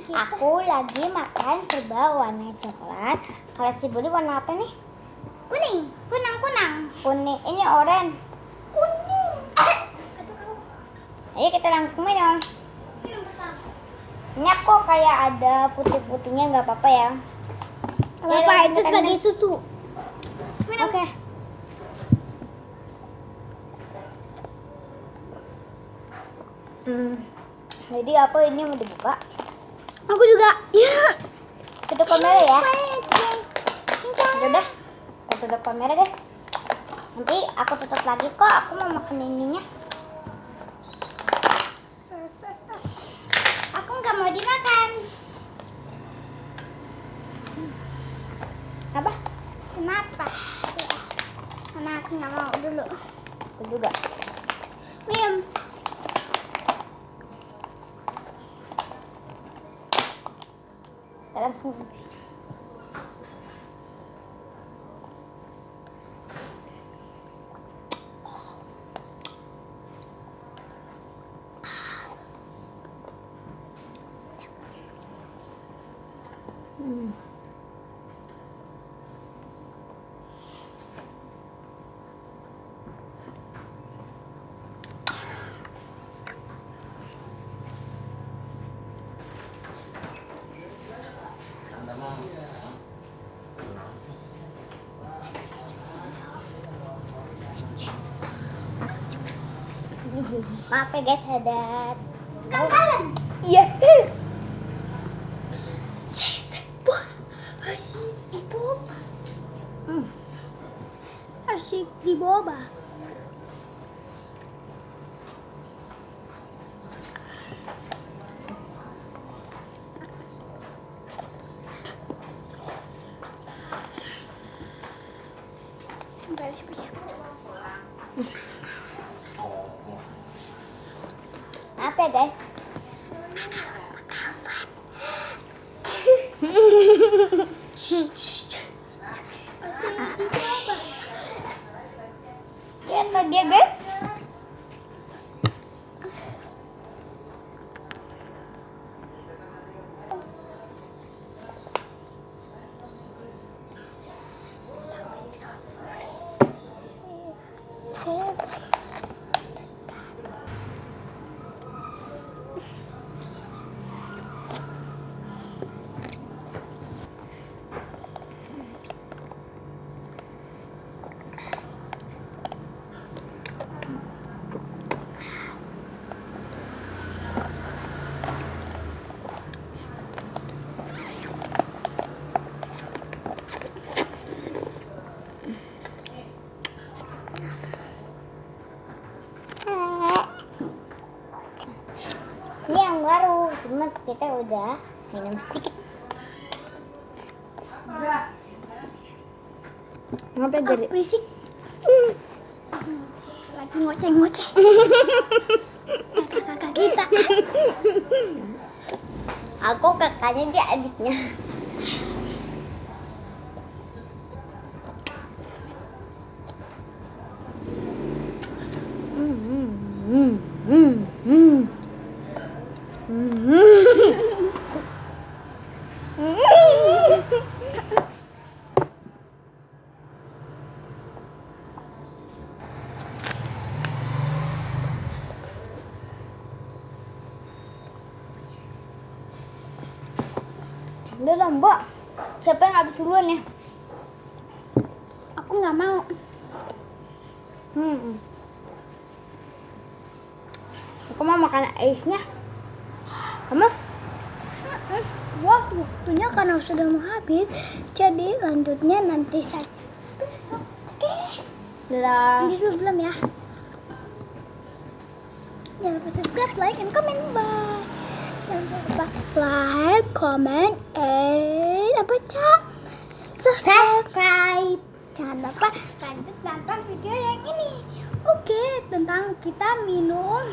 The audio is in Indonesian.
Aku lagi makan serba warna coklat. Kalau si Budi warna apa nih? Kuning. Kuning. Ini oranye. Kuning. Ayo kita langsung minum. Minum pertama. Ini aku kayak ada putih-putihnya, nggak apa-apa ya? Apa itu kita sebagai minum. susu. Minum. Oke. Jadi aku ini mau dibuka. Aku juga. Ya. Tutup kamera ya. Udah, aku tutup kamera guys. Nanti aku tutup lagi kok. Aku mau makan ininya. Aku nggak mau dimakan. Apa? Kenapa? Ya. Karena aku nggak mau dulu. Aku juga. Minum. Langsung. Maaf ya guys, ada Kangkalan. iya. Asyik di boba. Apa ya guys? Lihat lagi ya guys. Ini yang baru, cuma kita udah minum sedikit. Ngapain dari Berisik. Lagi ngoceh-ngoceh. Kakak kita. Aku kakaknya, dia adiknya. Udah dong, Mbak. Siapa yang habis duluan ya? Aku nggak mau. Aku mau makan aisnya. Kamu? Waktunya karena sudah mau habis, jadi lanjutnya nanti saja. Oke. Dadah. Ini dulu belum ya? Jangan lupa subscribe, like, and comment. Bye. Jangan lupa like, comment, and apa cak? Subscribe. Jangan lupa lanjut nonton video yang ini. Oke, tentang kita minum